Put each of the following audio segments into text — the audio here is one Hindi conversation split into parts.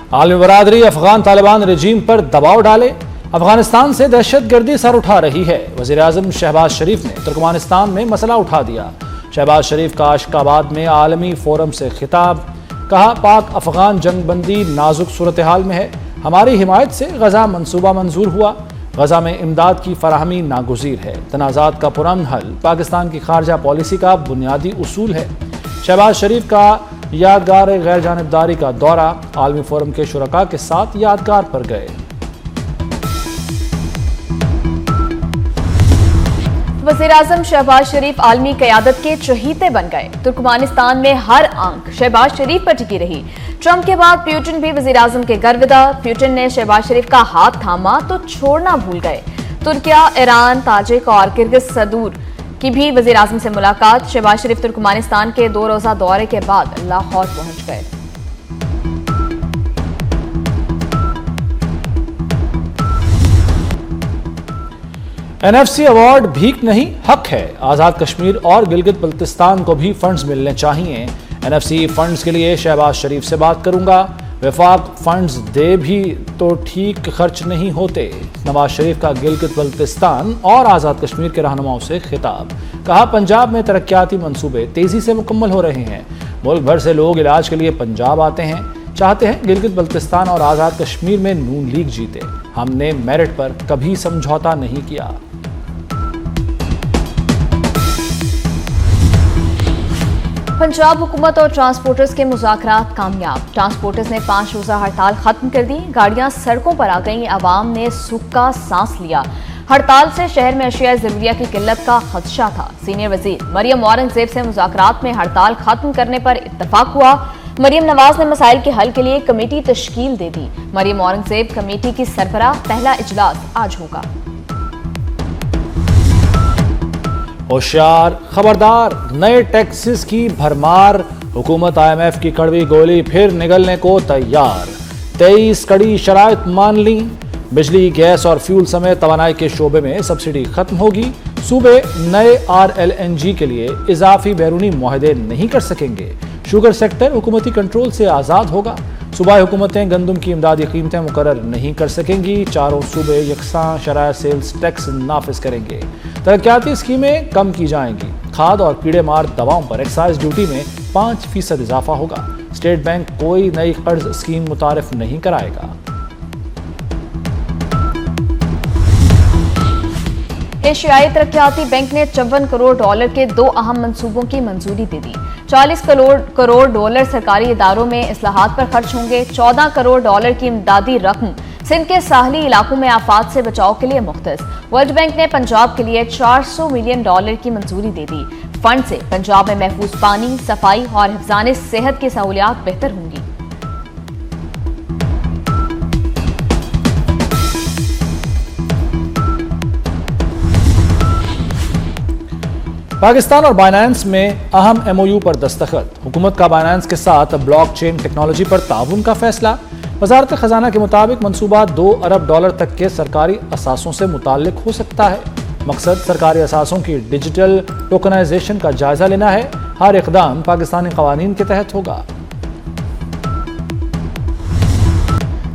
आलमी बरादरी अफगान तालिबान रजीम पर दबाव डाले, अफगानिस्तान से दहशतगर्दी सर उठा रही है। वज़ीर आज़म शहबाज शरीफ ने तुर्कमानिस्तान में मसला उठा दिया। शहबाज शरीफ का अशकाबाद में आलमी फोरम से खिताब, कहा पाक अफगान जंगबंदी नाजुक सूरत हाल में है, हमारी हिमायत से गजा मंसूबा मंजूर हुआ, गजा में इमदाद की फराहमी नागुज़ीर है, तनाज़ात का पुरअमन हल पाकिस्तान की खारजा पॉलिसी का बुनियादी उसूल है। शहबाज शरीफ का यादगार गैर जानिबदारी का दौरा, आलमी फोरम के शुरका के साथ यादगार पर गए। वज़ीर आज़म शहबाज शरीफ आलमी क़यादत के चहीते बन गए। तुर्कमानिस्तान में हर आंख शहबाज शरीफ पर टिकी रही। ट्रंप के बाद प्यूटिन भी वज़ीर आज़म के गर्विदा। प्यूटिन ने शहबाज शरीफ का हाथ थामा तो छोड़ना भूल गए। तुर्किया, ईरान, ताजिक और किर्गिज सदूर की भी वज़ीर आज़म से मुलाकात। शहबाज शरीफ तुर्कमानिस्तान के 2 रोज़ा दौरे के बाद लाहौर पहुंच गए। NFC अवार्ड भीख नहीं हक है, आज़ाद कश्मीर और गिलगित बल्तिस्तान को भी फंड्स मिलने चाहिए। NFC फंड्स के लिए शहबाज शरीफ से बात करूंगा, वफाक फंड्स दे भी तो ठीक खर्च नहीं होते। नवाज शरीफ का गिलगित बल्तिस्तान और आज़ाद कश्मीर के रहनुमाओं से खिताब, कहा पंजाब में तरक्याती मंसूबे तेजी से मुकम्मल हो रहे हैं, मुल्क भर से लोग इलाज के लिए पंजाब आते हैं, चाहते हैं गिलगित बल्तिस्तान और आज़ाद कश्मीर में नून लीग जीते, हमने मेरिट पर कभी समझौता नहीं किया। पंजाब हुकूमत और ट्रांसपोर्टर्स के मुज़ाकरात कामयाब। ट्रांसपोर्टर्स ने 5 रोज़ा हड़ताल खत्म कर दी, गाड़ियां सड़कों पर आ गईं, अवाम ने सुख का सांस लिया। हड़ताल से शहर में अशिया ज़रूरिया की किल्लत का खदशा था। सीनियर वज़ीर मरियम औरंगज़ेब से मुज़ाकरात में हड़ताल खत्म करने पर इत्तफाक हुआ। मरियम नवाज ने मसाइल के हल के लिए कमेटी तश्कील दे दी। मरियम औरंगज़ेब कमेटी की सरबराह, पहला इजलास आज होगा। होशियार, खबरदार, नए टैक्सेस की भरमार, हुकूमत IMF की कड़वी गोली फिर निगलने को तैयार। 23 कड़ी शराइत मान ली, बिजली, गैस और फ्यूल समेत तवानाई के शोबे में सब्सिडी खत्म होगी। सूबे नए RLNG के लिए इजाफी बैरूनी मुआहदे नहीं कर सकेंगे। शुगर सेक्टर हुकूमती कंट्रोल से आज़ाद होगा। सूबाई हुकूमतें गंदम की इमदादी कीमतें मुकर्रर नहीं कर सकेंगी। चारों सूबे यकसां शराय सेल्स टैक्स नाफिज करेंगे। तरक्याती स्कीमें कम की जाएंगी। खाद और कीड़े मार दवाओं पर एक्साइज ड्यूटी में 5% इजाफा होगा। स्टेट बैंक कोई नई कर्ज स्कीम मुतारिफ नहीं कराएगा। एशियाई तरक्याती बैंक ने $54 करोड़ के 2 अहम मंसूबों की मंजूरी दे दी। $40 करोड़ सरकारी इदारों में इस्लाहात पर खर्च होंगे। $14 करोड़ की इमदादी रकम सिंध के साहली इलाकों में आफात से बचाव के लिए मुख्तस। वर्ल्ड बैंक ने पंजाब के लिए $400 मिलियन की मंजूरी दे दी। फंड से पंजाब में महफूज पानी, सफाई और हिफ्ज़ान सेहत की सहूलियात बेहतर होंगी। पाकिस्तान और बाइनेंस में अहम MOU पर दस्तखत। हुकूमत का बाइनेंस के साथ ब्लॉकचेन टेक्नोलॉजी पर ताउन का फैसला। वजारत खजाना के मुताबिक मंसूबा $2 अरब तक के सरकारी असासों से मुताल्लिक हो सकता है। मकसद सरकारी असासों की डिजिटल टोकनाइजेशन का जायजा लेना है। हर इकदाम पाकिस्तानी कवानीन के तहत होगा।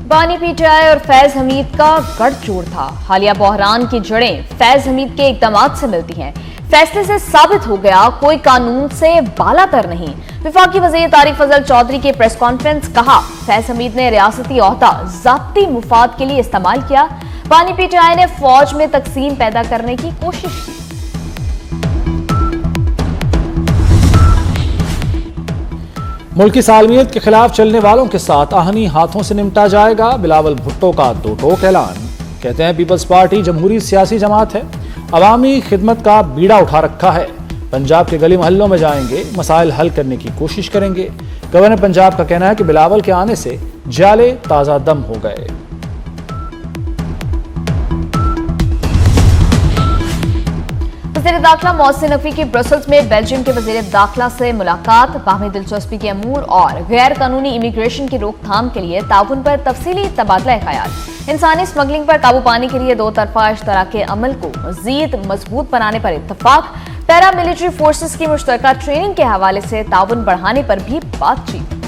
बानी PTI और फैज हमीद का गठजोड़ था। हालिया बहरान की जड़ें फैज हमीद के इकदामात से मिलती हैं। फैसले से साबित हो गया कोई कानून से बालातर नहीं। विफाकी वज़ीर तारिक फजल चौधरी की प्रेस कॉन्फ्रेंस, कहा फैज हमीद ने रियासती ओहदा ज़ाती मुफाद के लिए इस्तेमाल किया। बानी PTI ने फौज में तकसीम पैदा करने की कोशिश की। मुल्की सालमियत के खिलाफ चलने वालों के साथ आहनी हाथों से निपटा जाएगा। बिलावल भुट्टो का दो टोक ऐलान। कहते हैं पीपल्स पार्टी जमहूरी सियासी जमात है, अवामी खिदमत का बीड़ा उठा रखा है। पंजाब के गली मोहल्लों में जाएंगे, मसाइल हल करने की कोशिश करेंगे। गवर्नर पंजाब का कहना है कि बिलावल के आने से जाले ताज़ा दम हो गए। वज़ीर दाखिला मोहसिन नकवी की ब्रसल्स में बेल्जियम के वज़ीर दाखिला से मुलाकात। बाहमी दिलचस्पी के अमूर और गैर कानूनी इमिग्रेशन की रोकथाम के लिए ताउन पर तफसीली तबादला ख्याल। इंसानी स्मगलिंग पर काबू पाने के लिए 2 तरफा इश्तराके अमल को मजीद मजबूत बनाने पर इत्तफाक। पैरा मिलिट्री फोर्सेस की मुश्तरका ट्रेनिंग के हवाले से ताउन बढ़ाने पर भी बातचीत।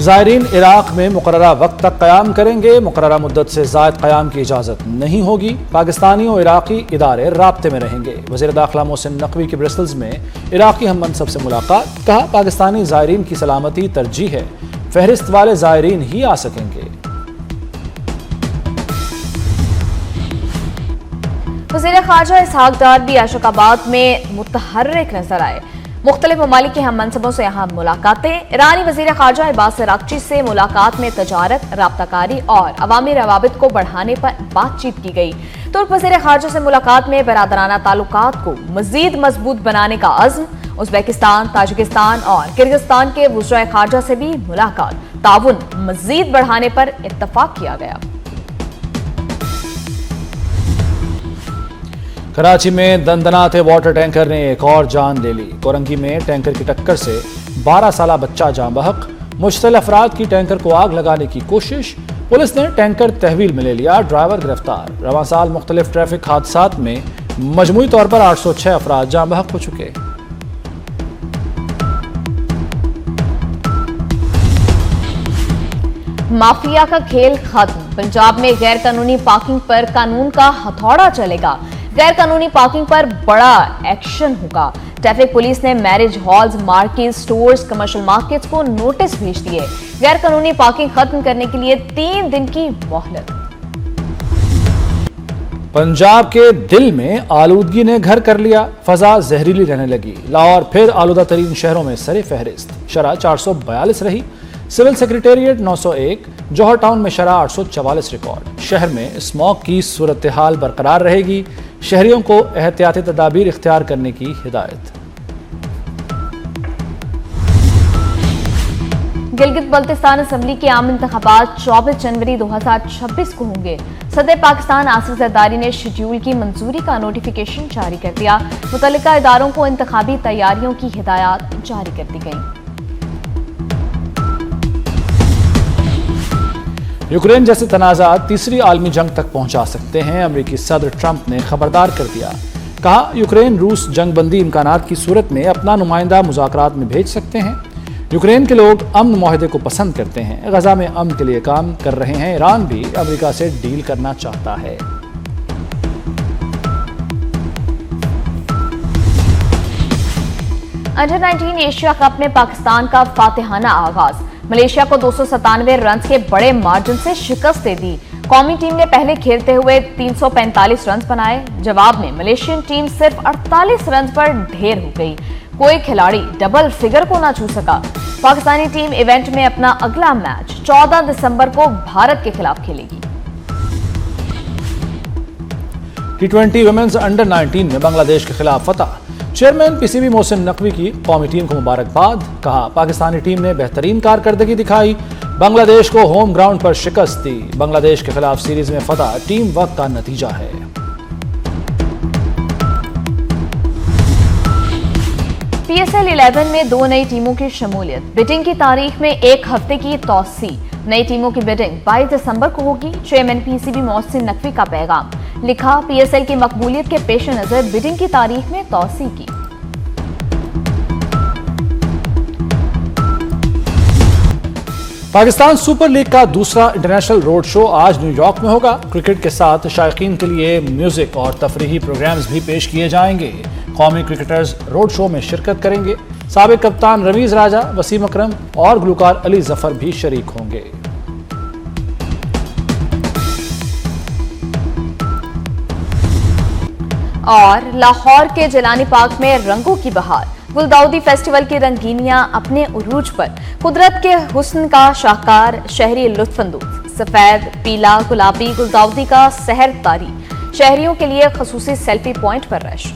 ज़ायरीन इराक में मुकर्ररा वक्त तक क़याम करेंगे। मुकर्ररा मुद्दत से ज़ायद क़याम की इजाज़त नहीं होगी। पाकिस्तानी और इराक़ी इदारे राब्ते में रहेंगे। वज़ीर दाखिला मोहसिन नकवी की ब्रसल्स में इराक़ी हम मनसब से मुलाकात। कहा, पाकिस्तानी ज़ायरीन की सलामती तरजीह है, फहरिस्त वाले ज़ायरीन ही आ सकेंगे। वज़ीर ख़ारजा इसहाक डार भी अशोकाबाद में मुतहर्रिक नजर आए। मुख्तलिफ ममालिक के हम मनसबों से यहाँ मुलाकातें। ईरानी वज़ीर ख़ारजा अब्बास अराग़ची से मुलाकात में तजारत, राब्ताकारी और अवामी रवाबित को बढ़ाने पर बातचीत की गई। तुर्क वज़ीर ख़ारजा से मुलाकात में बरादराना ताल्लुकात को मज़ीद मजबूत बनाने का अज़्म। उज़्बेकिस्तान, ताजिकिस्तान और किर्गिस्तान के वज़ीर ख़ारजा से भी मुलाकात, ताउन मज़ीद बढ़ाने पर इत्तफ़ाक़ किया गया। कराची में दंदनाते वाटर टैंकर ने एक और जान ले ली। कोरंगी में टैंकर की टक्कर से 12 साला बच्चा जाँ बहक। मुश्तल अफराद की टैंकर को आग लगाने की कोशिश। पुलिस ने टैंकर तहवील में ले लिया, ड्राइवर गिरफ्तार। रवां साल मुख्तलिफ ट्रैफिक हादसात में मजमूई तौर पर 806 अफराद जाँ बहक हो चुके। माफिया का खेल खत्म। पंजाब में गैर कानूनी पार्किंग पर कानून का हथौड़ा चलेगा। गैर कानूनी पार्किंग पर बड़ा एक्शन होगा। ट्रैफिक पुलिस ने marriage halls, market, stores, commercial markets को नोटिस भेज दिए। गैर कानूनी पार्किंग खत्म करने के लिए 3 दिन की मोहलत। पंजाब के दिल में आलूदगी ने घर कर लिया। फजा जहरीली रहने लगी। लाहौर फिर आलूदा तरीन शहरों में सरे फहरिस्त। शरह 442 रही। सिविल सेक्रेटेरिएट 901, जौहर टाउन में शरह 844 रिकॉर्ड। शहर में स्मॉग की सूरत हाल बरकरार रहेगी। शहरियों को एहतियाती तदाबीर इख्तियार करने की हिदायत। गिलगित बल्तिस्तान असम्बली के आम इंतखाबात 24 जनवरी 2026 को होंगे। सदर पाकिस्तान आसिफ जरदारी ने शेड्यूल की मंजूरी का नोटिफिकेशन जारी कर दिया। मुतल्लिका इदारों को इंतखाबी तैयारियों की हिदायत जारी कर दी गई। यूक्रेन जैसे तनाज़ात तीसरी आलमी जंग तक पहुंचा सकते हैं। अमेरिकी सदर ट्रंप ने खबरदार कर दिया। कहा, यूक्रेन रूस जंगबंदी इम्कानात की सूरत में अपना नुमाइंदा मुज़ाकरात में भेज सकते हैं। यूक्रेन के लोग अमन मुआहदे को पसंद करते हैं। गजा में अमन के लिए काम कर रहे हैं। ईरान भी अमेरिका से डील करना चाहता है। अंडर 19 एशिया कप में पाकिस्तान का फातिहाना आगाज। मलेशिया को 297 रन के बड़े मार्जिन से शिकस्त दे दी। कौमी टीम ने पहले खेलते हुए 345 रन बनाए। जवाब में मलेशियन टीम सिर्फ 48 रन पर ढेर हो गई। कोई खिलाड़ी डबल फिगर को ना छू सका। पाकिस्तानी टीम इवेंट में अपना अगला मैच 14 दिसंबर को भारत के खिलाफ खेलेगी। T20 वुमेन्स अंडर 19 में बांग्लादेश के खिलाफ फतह। चेयरमैन पीसीबी मोहसिन नकवी की कौमी टीम को मुबारकबाद। कहा, पाकिस्तानी टीम ने बेहतरीन कारकर्दगी दिखाई। बांग्लादेश को होम ग्राउंड पर शिकस्त दी। बांग्लादेश के खिलाफ सीरीज में फतह टीम वर्क का नतीजा है। PSL 11 में 2 नई टीमों की शमूलियत। बिडिंग की तारीख में 1 हफ्ते की तौसी। नई टीमों की बिडिंग 22 दिसंबर को होगी। चेयरमैन पीसीबी मोहसिन नकवी का पैगाम। लिखा, PSL की मकबूलियत के पेश नजर बिडिंग की तारीख में तौसी की। पाकिस्तान सुपर लीग का दूसरा इंटरनेशनल रोड शो आज न्यूयॉर्क में होगा। क्रिकेट के साथ शायकीन के लिए म्यूजिक और तफरीही प्रोग्राम्स भी पेश किए जाएंगे। कौमी क्रिकेटर्स रोड शो में शिरकत करेंगे। साबिक कप्तान रमीज राजा, वसीम अकरम और गुलकार अली जफर भी शरीक होंगे। और लाहौर के जिलानी पार्क में रंगों की बहार। गुलदाउदी फेस्टिवल की रंगीनियां अपने उरूज पर। कुदरत के हुस्न का शाहकार, शहरी लुत्फानंदोज। सफेद, पीला, गुलाबी गुलदाउदी का सहर तारी। शहरियों के लिए खसूसी सेल्फी पॉइंट पर रश।